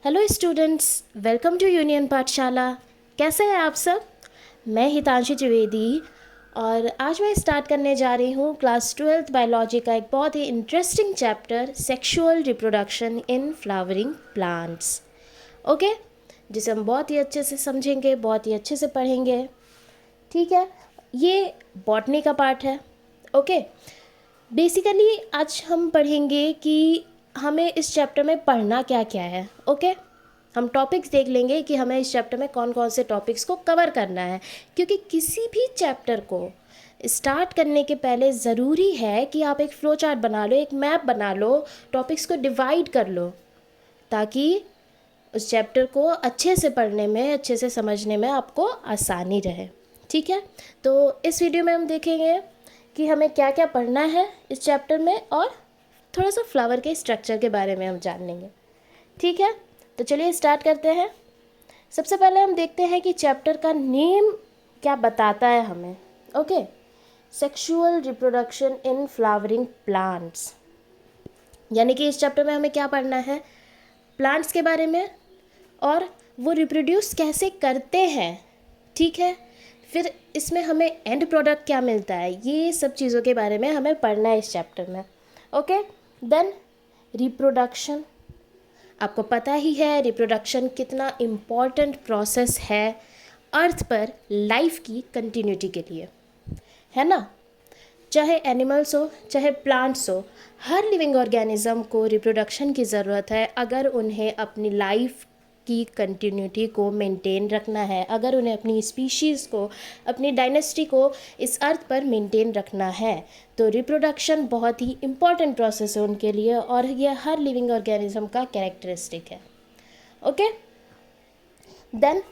Hello students, welcome to Union Pathshala. कैसे हैं आप सब? मैं हितांशी त्रिवेदी और आज मैं स्टार्ट करने जा रही हूँ क्लास 12th बायोलॉजी का एक बहुत ही interesting chapter sexual reproduction in flowering plants. Okay, जिसे हम बहुत ही अच्छे से समझेंगे, बहुत ही अच्छे से पढ़ेंगे। ठीक है, ये बॉटनी का पार्ट है। ओके, बेसिकली आज हम पढ़ेंगे कि हमें इस चैप्टर में पढ़ना क्या क्या है। ओके, हम टॉपिक्स देख लेंगे कि हमें इस चैप्टर में कौन कौन से टॉपिक्स को कवर करना है, क्योंकि किसी भी चैप्टर को स्टार्ट करने के पहले ज़रूरी है कि आप एक फ्लो चार्ट बना लो, एक मैप बना लो, टॉपिक्स को डिवाइड कर लो, ताकि उस चैप्टर को अच्छे से पढ़ने में, अच्छे से समझने में आपको आसानी रहे। ठीक है, तो इस वीडियो में हम देखेंगे कि हमें क्या क्या पढ़ना है इस चैप्टर में और थोड़ा सा फ्लावर के स्ट्रक्चर के बारे में हम जान लेंगे। ठीक है, तो चलिए स्टार्ट करते हैं। सबसे पहले हम देखते हैं कि चैप्टर का नेम क्या बताता है हमें। Okay, sexual reproduction in flowering plants, यानी कि इस चैप्टर में हमें क्या पढ़ना है, प्लांट्स के बारे में और वो रिप्रोड्यूस कैसे करते हैं। ठीक है, फिर इसमें हमें एंड प्रोडक्ट क्या मिलता है, ये सब चीज़ों के बारे में हमें पढ़ना है इस चैप्टर में। ओके, देन रिप्रोडक्शन, आपको पता ही है रिप्रोडक्शन कितना इम्पॉर्टेंट प्रोसेस है अर्थ पर लाइफ की कंटिन्यूटी के लिए, है ना। चाहे एनिमल्स हो चाहे प्लांट्स हो, हर लिविंग ऑर्गेनिज्म को रिप्रोडक्शन की ज़रूरत है अगर उन्हें अपनी लाइफ की कंटिन्यूटी को मेंटेन रखना है, अगर उन्हें अपनी स्पीशीज़ को, अपनी डायनेस्टी को इस अर्थ पर मेंटेन रखना है। तो रिप्रोडक्शन बहुत ही इम्पॉर्टेंट प्रोसेस है उनके लिए और यह हर लिविंग ऑर्गेनिज्म का कैरेक्टरिस्टिक है। ओके, देन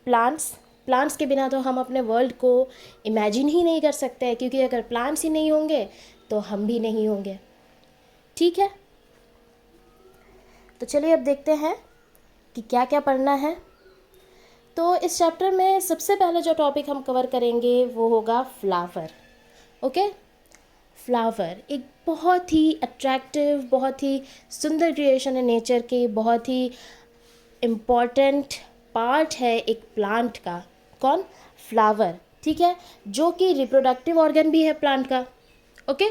प्लांट्स के बिना तो हम अपने वर्ल्ड को इमेजिन ही नहीं कर सकते हैं, क्योंकि अगर प्लांट्स ही नहीं होंगे तो हम भी नहीं होंगे। ठीक है, तो चलिए अब देखते हैं कि क्या क्या पढ़ना है। तो इस चैप्टर में सबसे पहले जो टॉपिक हम कवर करेंगे वो होगा फ्लावर। ओके, फ्लावर एक बहुत ही अट्रैक्टिव, बहुत ही सुंदर क्रिएशन है नेचर की, बहुत ही इम्पॉर्टेंट पार्ट है एक प्लांट का। कौन? फ्लावर। ठीक है, जो कि रिप्रोडक्टिव ऑर्गन भी है प्लांट का। ओके,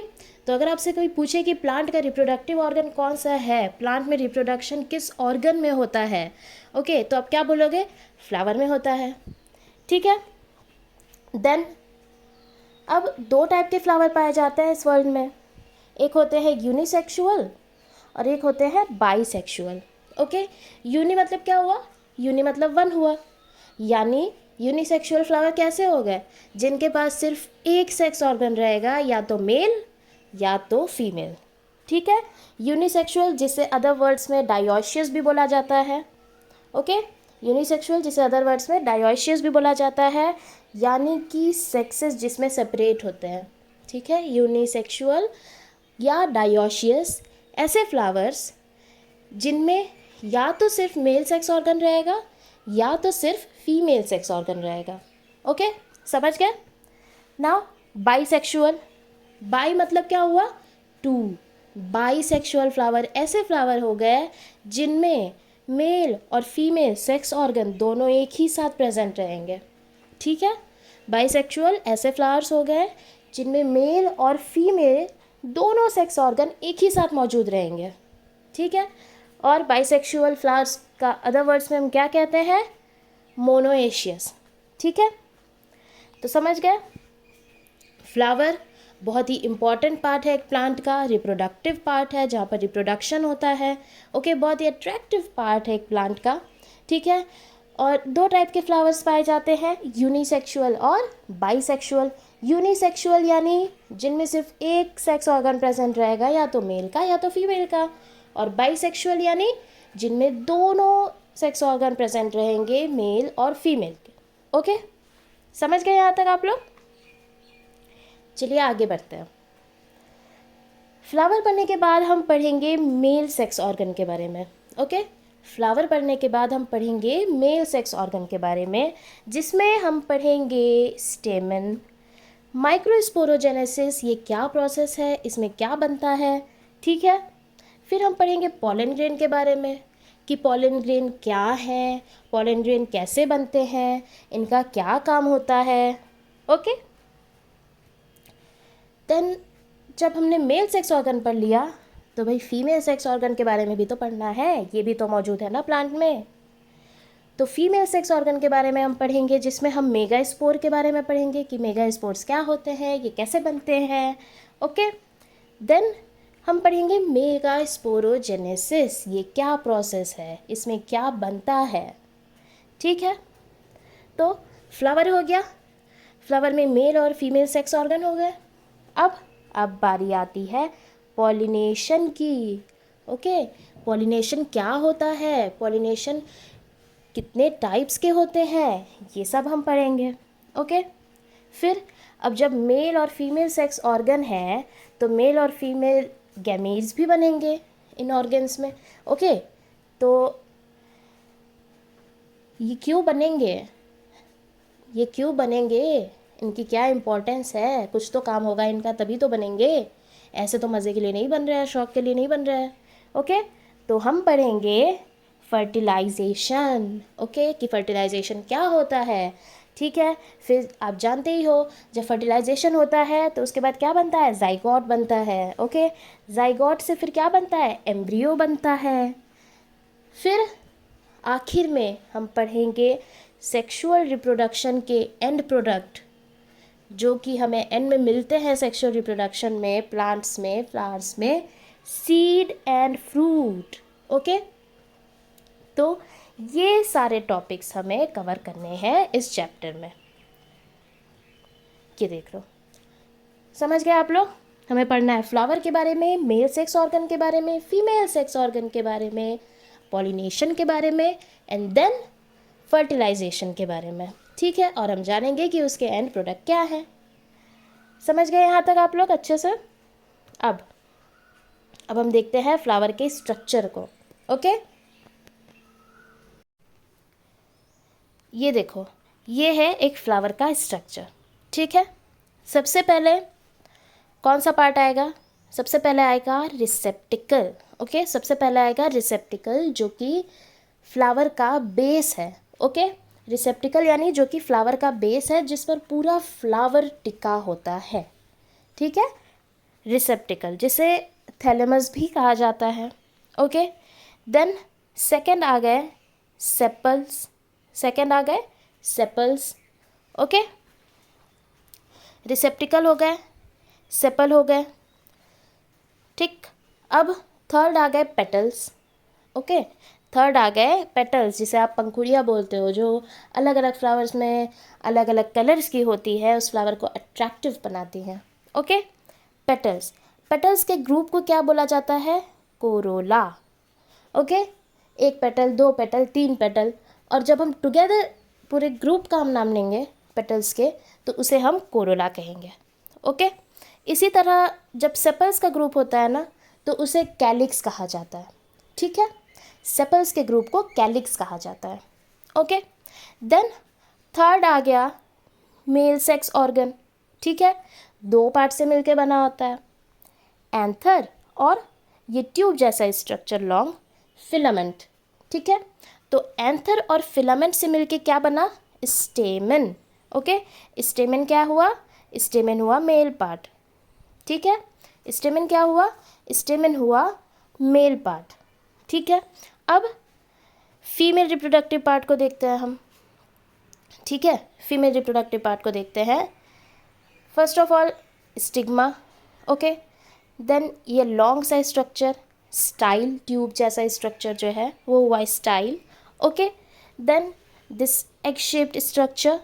तो अगर आपसे कोई पूछे कि प्लांट का रिप्रोडक्टिव ऑर्गन कौन सा है, प्लांट में रिप्रोडक्शन किस ऑर्गन में होता है, ओके, तो आप क्या बोलोगे? फ्लावर में होता है। ठीक है, देन अब दो टाइप के फ्लावर पाए जाते हैं इस वर्ल्ड में, एक होते हैं यूनिसेक्सुअल और एक होते हैं बाईसेक्सुअल। ओके, यूनि मतलब क्या हुआ? यूनि मतलब वन हुआ, यानी यूनिसेक्सुअल फ्लावर कैसे हो गए? जिनके पास सिर्फ एक सेक्स ऑर्गन रहेगा, या तो मेल या तो फीमेल। ठीक है, यूनिसेक्सुअल जिसे अदर वर्ड्स में डायोशियस भी बोला जाता है। ओके, यूनिसेक्सुअल जिसे अदर वर्ड्स में डायोशियस भी बोला जाता है, यानी कि सेक्सेस जिसमें सेपरेट होते हैं। ठीक है, यूनिसेक्सुअल या डायोशियस ऐसे फ्लावर्स जिनमें या तो सिर्फ मेल सेक्स ऑर्गन रहेगा या तो सिर्फ फीमेल सेक्स ऑर्गन रहेगा। ओके, समझ गए? नाउ बाईसेक्सुअल, बाई मतलब क्या हुआ? टू। बाईसेक्सुअल फ्लावर ऐसे फ्लावर हो गए जिनमें मेल और फीमेल सेक्स ऑर्गन दोनों एक ही साथ प्रेजेंट रहेंगे। ठीक है, बाईसेक्सुअल ऐसे फ्लावर्स हो गए जिनमें मेल और फीमेल दोनों सेक्स ऑर्गन एक ही साथ मौजूद रहेंगे। ठीक है, और बाईसेक्सुअल फ्लावर्स का अदर वर्ड्स में हम क्या कहते हैं? मोनोएशियस। ठीक है, तो समझ गए, फ्लावर बहुत ही इम्पॉर्टेंट पार्ट है एक प्लांट का, रिप्रोडक्टिव पार्ट है जहाँ पर रिप्रोडक्शन होता है। ओके, बहुत ही अट्रैक्टिव पार्ट है एक प्लांट का। ठीक है, और दो टाइप के फ्लावर्स पाए जाते हैं, यूनिसेक्सुअल और बाईसेक्सुअल। यूनिसेक्सुअल यानी जिनमें सिर्फ एक सेक्स ऑर्गन प्रेजेंट रहेगा, या तो मेल का या तो फीमेल का, और बाईसेक्सुअल यानी जिनमें दोनों सेक्स ऑर्गन प्रेजेंट रहेंगे, मेल और फीमेल के। ओके, समझ गए यहाँ तक आप लोग? चलिए आगे बढ़ते हैं। फ्लावर पढ़ने के बाद हम पढ़ेंगे मेल सेक्स ऑर्गन के बारे में। ओके, फ्लावर पढ़ने के बाद हम पढ़ेंगे मेल सेक्स ऑर्गन के बारे में, जिसमें हम पढ़ेंगे स्टेमन, माइक्रोस्पोरोजेनेसिस, ये क्या प्रोसेस है, इसमें क्या बनता है। ठीक है, फिर हम पढ़ेंगे पॉलन ग्रेन के बारे में, कि पॉलन ग्रेन क्या है, पॉलन ग्रेन कैसे बनते हैं, इनका क्या काम होता है। ओके, देन जब हमने मेल सेक्स ऑर्गन पढ़ लिया तो भाई फीमेल सेक्स ऑर्गन के बारे में भी तो पढ़ना है, ये भी तो मौजूद है ना प्लांट में। तो फीमेल सेक्स ऑर्गन के बारे में हम पढ़ेंगे, जिसमें हम मेगास्पोर के बारे में पढ़ेंगे कि मेगास्पोर्स क्या होते हैं, ये कैसे बनते हैं। ओके, देन हम पढ़ेंगे मेगास्पोरोजेनेसिस, ये क्या प्रोसेस है, इसमें क्या बनता है। ठीक है, तो फ्लावर हो गया, फ्लावर में मेल और फीमेल सेक्स ऑर्गन हो गए। अब बारी आती है पॉलिनेशन की। ओके, पॉलिनेशन क्या होता है, पॉलिनेशन कितने टाइप्स के होते हैं, ये सब हम पढ़ेंगे। ओके, फिर अब जब मेल और फीमेल सेक्स ऑर्गन है तो मेल और फीमेल गैमीट्स भी बनेंगे इन ऑर्गन्स में। ओके, तो ये क्यों बनेंगे, ये क्यों बनेंगे, इनकी क्या इम्पोर्टेंस है, कुछ तो काम होगा इनका तभी तो बनेंगे, ऐसे तो मज़े के लिए नहीं बन रहा है, शौक के लिए नहीं बन रहा है। ओके, तो हम पढ़ेंगे फर्टिलाइजेशन। ओके, कि फर्टिलाइजेशन क्या होता है। ठीक है, फिर आप जानते ही हो जब फर्टिलाइजेशन होता है तो उसके बाद क्या बनता है, जाइगोट बनता है। ओके, जाइगोट से फिर क्या बनता है, एम्ब्रियो बनता है। फिर आखिर में हम पढ़ेंगे सेक्सुअल रिप्रोडक्शन के एंड प्रोडक्ट, जो कि हमें एंड में मिलते हैं सेक्सुअल रिप्रोडक्शन में, प्लांट्स में, फ्लावर्स में, सीड एंड फ्रूट। ओके, तो ये सारे टॉपिक्स हमें कवर करने हैं इस चैप्टर में। ये देख लो, समझ गए आप लोग। हमें पढ़ना है फ्लावर के बारे में, मेल सेक्स ऑर्गन के बारे में, फीमेल सेक्स ऑर्गन के बारे में, पॉलिनेशन के बारे में, एंड देन फर्टिलाइजेशन के बारे में। ठीक है, और हम जानेंगे कि उसके एंड प्रोडक्ट क्या है। समझ गए यहाँ तक आप लोग अच्छे से। अब हम देखते हैं फ्लावर के स्ट्रक्चर को। ओके, ये देखो, ये है एक फ्लावर का स्ट्रक्चर। ठीक है, सबसे पहले कौन सा पार्ट आएगा, सबसे पहले आएगा रिसेप्टिकल। ओके, सबसे पहले आएगा रिसेप्टिकल, जो कि फ्लावर का बेस है। ओके, रिसेप्टिकल यानी जो कि फ्लावर का बेस है, जिस पर पूरा फ्लावर टिका होता है। ठीक है, रिसेप्टिकल, जिसे थैलेमस भी कहा जाता है। ओके, देन सेकंड आ गए सेपल्स, सेकंड आ गए सेपल्स। ओके, रिसेप्टिकल हो गए, सेपल हो गए। ठीक, अब थर्ड आ गए पेटल्स। ओके, थर्ड आ गए पेटल्स, जिसे आप पंखुड़ियाँ बोलते हो, जो अलग अलग फ्लावर्स में अलग अलग कलर्स की होती है, उस फ्लावर को अट्रैक्टिव बनाती हैं। ओके, पेटल्स, पेटल्स के ग्रुप को क्या बोला जाता है, कोरोला। ओके, एक पेटल, दो पेटल, तीन पेटल, और जब हम टुगेदर पूरे ग्रुप का हम नाम लेंगे पेटल्स के तो उसे हम कोरोला कहेंगे। ओके, इसी तरह जब सेपल्स का ग्रुप होता है ना तो उसे कैलिक्स कहा जाता है। ठीक है, सेपल्स के ग्रुप को कैलिक्स कहा जाता है। ओके, देन थर्ड आ गया मेल सेक्स ऑर्गन। ठीक है, दो पार्ट से मिलके बना होता है, एंथर और ये ट्यूब जैसा स्ट्रक्चर लॉन्ग फिलामेंट। ठीक है, तो एंथर और फिलामेंट से मिलके क्या बना, स्टेमन। ओके, स्टेमन क्या हुआ, स्टेमन हुआ मेल पार्ट। ठीक है, स्टेमन क्या हुआ, स्टेमन हुआ मेल पार्ट। ठीक है, अब फीमेल रिप्रोडक्टिव पार्ट को देखते हैं हम। ठीक है, फीमेल रिप्रोडक्टिव पार्ट को देखते हैं। First of all stigma. Okay, then ये लॉन्ग सा स्ट्रक्चर स्टाइल, ट्यूब जैसा स्ट्रक्चर जो है वो हुआ style. Okay, then this egg shaped structure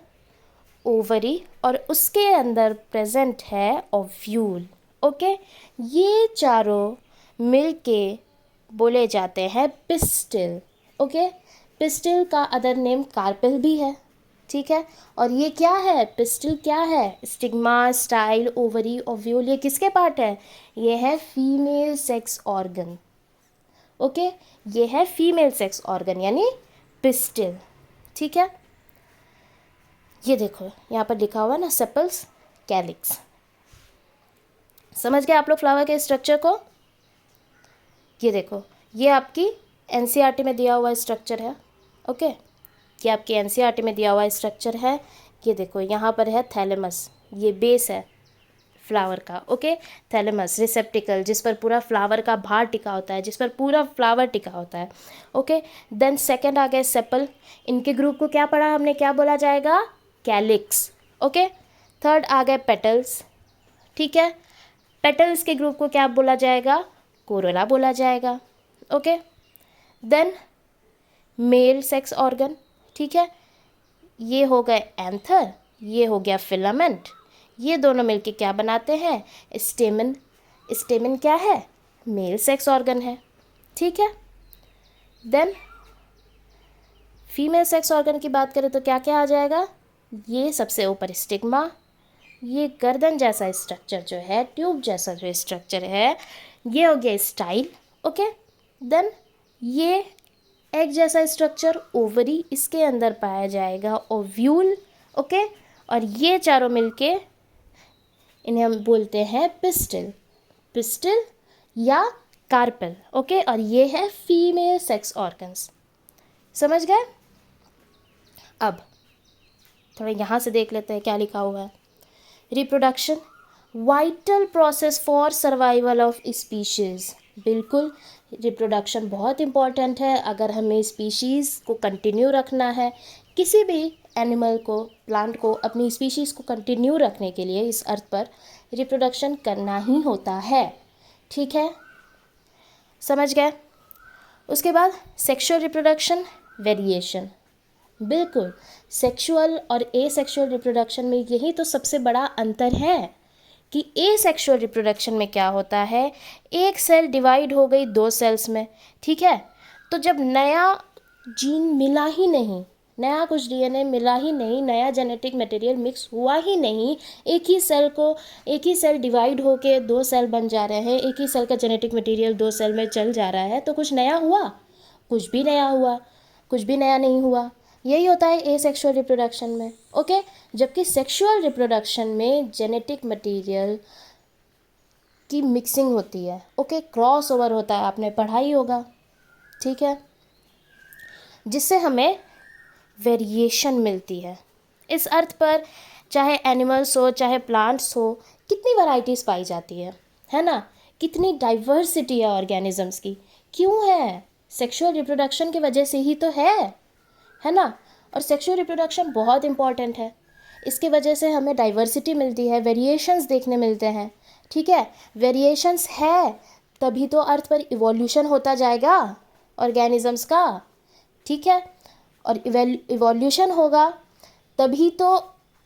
ovary, और उसके अंदर प्रेजेंट है ओव्यूल। ओके, ये चारों मिलके बोले जाते हैं पिस्टिल। ओके, पिस्टिल का अदर नेम कार्पेल भी है। ठीक है, और ये क्या है, पिस्टिल क्या है, स्टिग्मा, स्टाइल, ओवरी, ओव्यूल, ये किसके पार्ट है, ये है फीमेल सेक्स ऑर्गन। ओके, ये है फीमेल सेक्स ऑर्गन यानी पिस्टिल। ठीक है, ये देखो यहाँ पर लिखा हुआ है ना सेपल्स कैलिक्स। समझ गए आप लोग फ्लावर के स्ट्रक्चर को। ये देखो, ये आपकी एनसीईआरटी में दिया हुआ स्ट्रक्चर है। ओके, ये आपके एनसीईआरटी में दिया हुआ स्ट्रक्चर है। ये देखो यहाँ पर है थैलेमस, ये बेस है फ्लावर का। ओके, थैलेमस रिसेप्टिकल, जिस पर पूरा फ्लावर का भार टिका होता है, जिस पर पूरा फ्लावर टिका होता है। ओके, देन सेकंड आ गया सेपल। इनके ग्रुप को क्या पढ़ा हमने, क्या बोला जाएगा, कैलिक्स। ओके, थर्ड आ गए पेटल्स। ठीक है, पेटल्स के ग्रुप को क्या बोला जाएगा, कोरोला बोला जाएगा। Okay, then male sex organ. ठीक है, ये हो गए एंथर, ये हो गया फिलामेंट, ये दोनों मिलके क्या बनाते हैं, स्टेमन। स्टेमन क्या है, मेल सेक्स ऑर्गन है। ठीक है, देन फीमेल सेक्स ऑर्गन की बात करें तो क्या क्या आ जाएगा, ये सबसे ऊपर स्टिग्मा, ये गर्दन जैसा स्ट्रक्चर जो है, ट्यूब जैसा जो स्ट्रक्चर है, ये हो गया स्टाइल। ओके, देन ये एग जैसा स्ट्रक्चर ओवरी, इसके अंदर पाया जाएगा ओव्यूल। ओके, और ये चारों मिलके इन्हें हम बोलते हैं पिस्टल, पिस्टल या कार्पेल। ओके, और ये है फीमेल सेक्स ऑर्गन्स। समझ गए। अब थोड़ा यहाँ से देख लेते हैं क्या लिखा हुआ है। Reproduction, vital process for survival of species. बिल्कुल, रिप्रोडक्शन बहुत इम्पॉर्टेंट है। अगर हमें स्पीशीज़ को कंटिन्यू रखना है, किसी भी एनिमल को, प्लांट को, अपनी स्पीशीज़ को कंटिन्यू रखने के लिए इस अर्थ पर रिप्रोडक्शन करना ही होता है। ठीक है, समझ गए। उसके बाद सेक्सुअल रिप्रोडक्शन, वेरिएशन। बिल्कुल, सेक्सुअल और एसेक्सुअल रिप्रोडक्शन में यही तो सबसे बड़ा अंतर है कि एसेक्सुअल रिप्रोडक्शन में क्या होता है, एक सेल डिवाइड हो गई दो सेल्स में। ठीक है, तो जब नया जीन मिला ही नहीं, नया कुछ डीएनए मिला ही नहीं, नया जेनेटिक मटेरियल मिक्स हुआ ही नहीं, एक ही सेल डिवाइड होके दो सेल बन जा रहे हैं, एक ही सेल का जेनेटिक मटेरियल दो सेल में चल जा रहा है, तो कुछ नया हुआ, कुछ भी नया हुआ, कुछ भी नया नहीं हुआ। यही होता है एसेक्सुअल रिप्रोडक्शन में। ओके, जबकि सेक्सुअल रिप्रोडक्शन में जेनेटिक मटेरियल की मिक्सिंग होती है। ओके, क्रॉस ओवर होता है, आपने पढ़ा ही होगा। ठीक है, जिससे हमें वेरिएशन मिलती है। इस अर्थ पर चाहे एनिमल्स हो चाहे प्लांट्स हो, कितनी वैरायटीज़ पाई जाती है ना, कितनी डाइवर्सिटी है ऑर्गेनिजम्स की। क्यों है, सेक्सुअल रिप्रोडक्शन की वजह से ही तो है ना। और सेक्सुअल रिप्रोडक्शन बहुत इंपॉर्टेंट है, इसके वजह से हमें डाइवर्सिटी मिलती है, वेरिएशंस देखने मिलते हैं। ठीक है, वेरिएशंस है तभी तो अर्थ पर इवोल्यूशन होता जाएगा ऑर्गेनिजम्स का। ठीक है, और इवोल्यूशन होगा तभी तो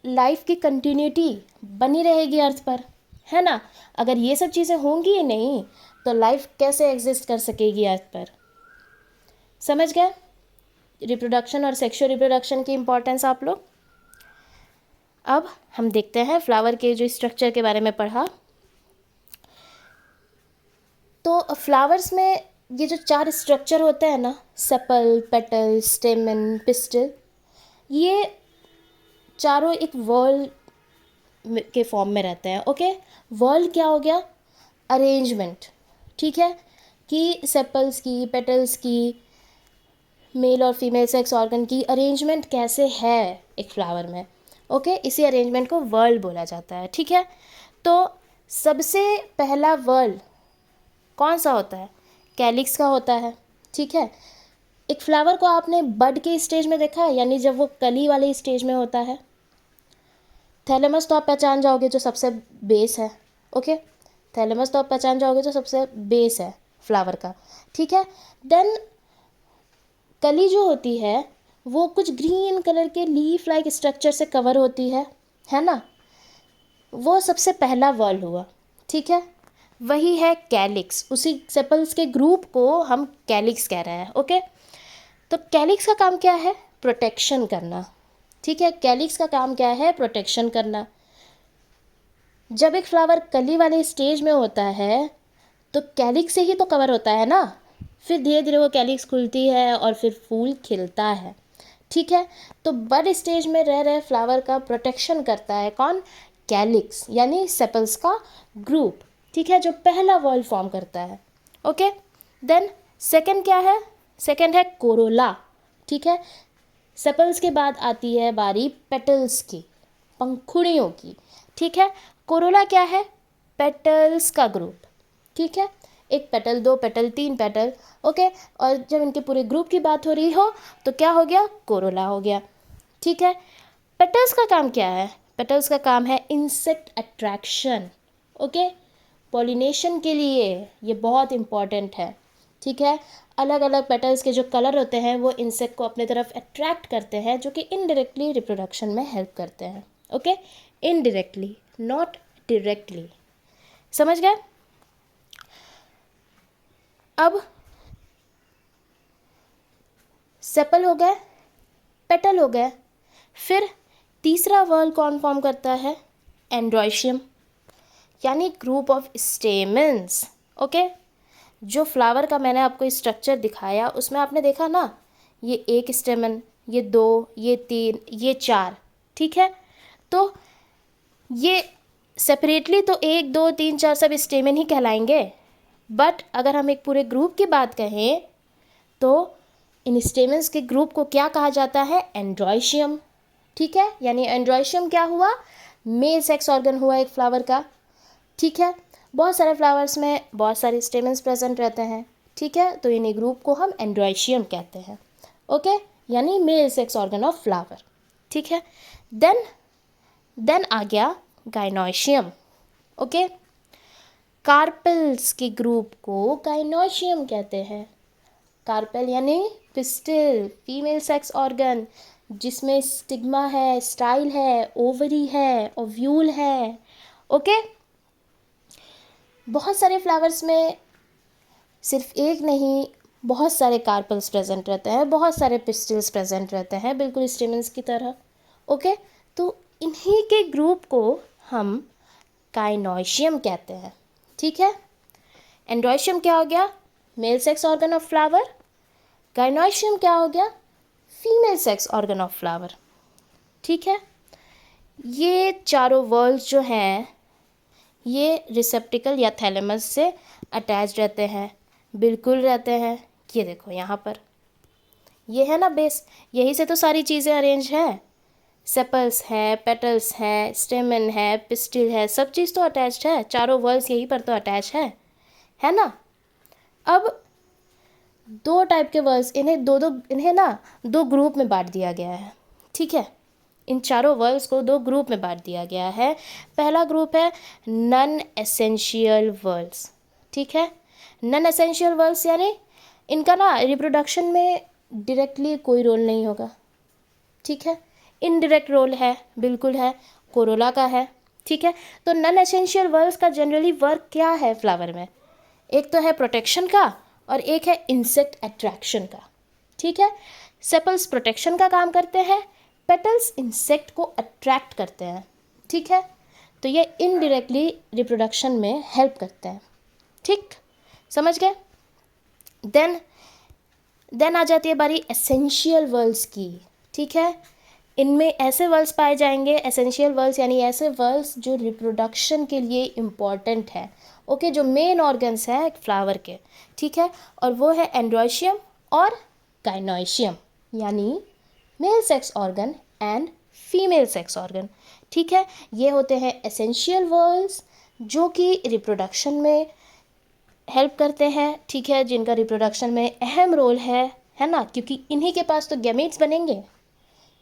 लाइफ की कंटिन्यूटी बनी रहेगी अर्थ पर, है ना। अगर ये सब चीज़ें होंगी ही नहीं तो लाइफ कैसे एग्जिस्ट कर सकेगी अर्थ पर। समझ गए रिप्रोडक्शन और सेक्सुअल रिप्रोडक्शन की इम्पोर्टेंस आप लोग। अब हम देखते हैं फ्लावर के जो स्ट्रक्चर के बारे में पढ़ा, तो फ्लावर्स में ये जो चार स्ट्रक्चर होते हैं ना, सेपल, पेटल, स्टेमन, पिस्टल, ये चारों एक वॉल के फॉर्म में रहते हैं। ओके, वॉल क्या हो गया, अरेंजमेंट। ठीक है, कि सेपल्स की, पेटल्स की, मेल और फीमेल सेक्स ऑर्गन की अरेंजमेंट कैसे है एक फ्लावर में। ओके, इसी अरेंजमेंट को वर्ल बोला जाता है। ठीक है, तो सबसे पहला वर्ल कौन सा होता है, कैलिक्स का होता है। ठीक है, एक फ्लावर को आपने बड के स्टेज में देखा है, यानी जब वो कली वाले स्टेज में होता है। थैलेमस तो आप पहचान जाओगे जो सबसे बेस है। ओके, थैलेमस तो आप पहचान जाओगे जो सबसे बेस है फ्लावर का। ठीक है, देन कली जो होती है वो कुछ ग्रीन कलर के लीफ लाइक स्ट्रक्चर से कवर होती है ना, वो सबसे पहला वर्ल हुआ। ठीक है, वही है कैलिक्स, उसी सेपल्स के ग्रुप को हम कैलिक्स कह रहे हैं। ओके, तो कैलिक्स का काम क्या है, प्रोटेक्शन करना। ठीक है, कैलिक्स का काम क्या है, प्रोटेक्शन करना। जब एक फ्लावर कली वाले स्टेज में होता है तो कैलिक्स से ही तो कवर होता है ना, फिर धीरे धीरे वो कैलिक्स खुलती है और फिर फूल खिलता है। ठीक है, तो बड स्टेज में रह रहे फ्लावर का प्रोटेक्शन करता है कौन, कैलिक्स, यानी सेपल्स का ग्रुप। ठीक है, जो पहला वॉल फॉर्म करता है। ओके, देन सेकंड क्या है, सेकंड है कोरोला, ठीक है। सेपल्स के बाद आती है बारी पेटल्स की, पंखुड़ियों की, ठीक है। कोरोला क्या है? पेटल्स का ग्रुप, ठीक है। एक पेटल, दो पेटल, तीन पेटल, ओके। और जब इनके पूरे ग्रुप की बात हो रही हो तो क्या हो गया? कोरोला हो गया, ठीक है। पेटल्स का काम क्या है? पेटल्स का काम है इंसेक्ट अट्रैक्शन, ओके, पॉलिनेशन के लिए ये बहुत इम्पॉर्टेंट है, ठीक है। अलग अलग पेटल्स के जो कलर होते हैं वो इंसेक्ट को अपने तरफ अट्रैक्ट करते हैं, जो कि इनडायरेक्टली रिप्रोडक्शन में हेल्प करते हैं, ओके। इनडायरेक्टली, नॉट डायरेक्टली, समझ गए? अब सेपल हो गए, पेटल हो गए, फिर तीसरा वर्ल कौन फॉर्म करता है? एंड्रॉयशियम, यानी ग्रुप ऑफ स्टेमन्स, ओके। जो फ्लावर का मैंने आपको स्ट्रक्चर दिखाया उसमें आपने देखा ना, ये एक स्टेमन, ये दो, ये तीन, ये चार, ठीक है। तो ये सेपरेटली तो एक दो तीन चार सब स्टेमन ही कहलाएंगे, बट अगर हम एक पूरे ग्रुप की बात कहें तो इन स्टेमन्स के ग्रुप को क्या कहा जाता है? एंड्रॉयशियम, ठीक है। यानी एंड्रॉयशियम क्या हुआ? मेल सेक्स ऑर्गन हुआ एक फ्लावर का, ठीक है। बहुत सारे फ्लावर्स में बहुत सारे स्टेमन्स प्रेजेंट रहते हैं, ठीक है। तो इन्हीं ग्रुप को हम एंड्रॉयशियम कहते हैं, ओके, यानी mail sex organ of flower, ठीक है। देन आ गया गाइनोशियम, ओके। कार्पेल्स के ग्रुप को गाइनोशियम कहते हैं। कार्पेल यानी पिस्टिल, फीमेल सेक्स ऑर्गन, जिसमें स्टिग्मा है, स्टाइल है, ओवरी है, ओव्यूल है, ओके। बहुत सारे फ्लावर्स में सिर्फ एक नहीं, बहुत सारे कार्पल्स प्रेजेंट रहते हैं, बहुत सारे पिस्टिल्स प्रेजेंट रहते हैं, बिल्कुल स्टेमन्स की तरह, ओके। तो इन्हीं के ग्रुप को हम गाइनोशियम कहते हैं, ठीक है। एंड्रॉयशियम क्या हो गया? Mail sex organ of flower. Gynoecium क्या हो गया? Female sex organ of flower, ठीक है। ये चारों वर्ल्स जो हैं ये रिसेप्टिकल या थैलेमस से अटैच रहते हैं, बिल्कुल रहते हैं। ये देखो यहाँ पर ये है ना बेस, यही से तो सारी चीज़ें अरेंज है। सेपल्स है, पेटल्स है, स्टेमन है, पिस्टिल है, सब चीज़ तो अटैच्ड है, चारों वर्ल्स यहीं पर तो अटैच है ना। अब दो टाइप के वर्ल्स, इन्हें ना दो ग्रुप में बांट दिया गया है, ठीक है। इन चारों वर्ल्स को दो ग्रुप में बांट दिया गया है। पहला ग्रुप है नॉन एसेंशियल वर्ल्स, ठीक है। नॉन एसेंशियल वर्ल्स यानी इनका ना रिप्रोडक्शन में डायरेक्टली कोई रोल नहीं होगा, ठीक है। इनडायरेक्ट रोल है, बिल्कुल है, कोरोला का है, ठीक है। तो नॉन एसेंशियल वर्ल्स का जनरली वर्क क्या है फ्लावर में? एक तो है प्रोटेक्शन का और एक है इंसेक्ट अट्रैक्शन का, ठीक है। सेपल्स प्रोटेक्शन का काम करते हैं, पेटल्स इंसेक्ट को अट्रैक्ट करते हैं, ठीक है। तो ये इनडायरेक्टली रिप्रोडक्शन में हेल्प करते हैं, ठीक, समझ गए? देन आ जाती है बारी एसेंशियल वर्ल्स की, ठीक है। इनमें ऐसे वर्ल्स पाए जाएंगे, एसेंशियल वर्ल्स यानी ऐसे वर्ल्स जो रिप्रोडक्शन के लिए इम्पॉर्टेंट है, ओके, जो मेन ऑर्गन्स हैं एक फ्लावर के, ठीक है। और वो है एंड्रॉयशियम और गाइनोशियम, यानी mail sex organ and female sex organ, ठीक है। ये होते हैं एसेंशियल वर्ल्स जो कि रिप्रोडक्शन में हेल्प करते हैं, ठीक है, जिनका रिप्रोडक्शन में अहम रोल है ना, क्योंकि इन्हीं के पास तो गैमेट्स बनेंगे,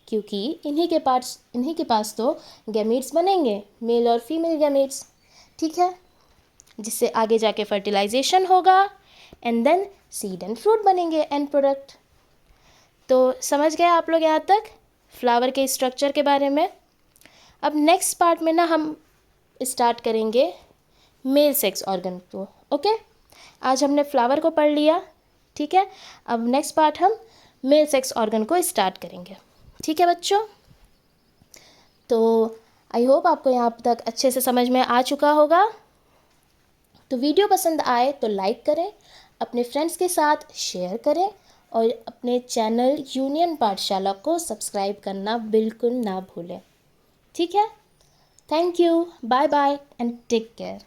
क्योंकि इन्हीं के पास तो गैमेट्स बनेंगे, मेल और फीमेल गैमेट्स, ठीक है, जिससे आगे जाके फर्टिलाइजेशन होगा and then seed and fruit बनेंगे एंड प्रोडक्ट। तो समझ गए आप लोग यहाँ तक फ्लावर के स्ट्रक्चर के बारे में। अब नेक्स्ट पार्ट में ना हम स्टार्ट करेंगे मेल सेक्स ऑर्गन को, ओके। आज हमने फ्लावर को पढ़ लिया, ठीक है। अब नेक्स्ट पार्ट हम मेल सेक्स ऑर्गन को स्टार्ट करेंगे, ठीक है बच्चों। तो आई होप आपको यहाँ तक अच्छे से समझ में आ चुका होगा। तो वीडियो पसंद आए तो लाइक करें, अपने फ्रेंड्स के साथ शेयर करें और अपने चैनल यूनियन पाठशाला को सब्सक्राइब करना बिल्कुल ना भूलें, ठीक है। Thank you, bye bye and take care.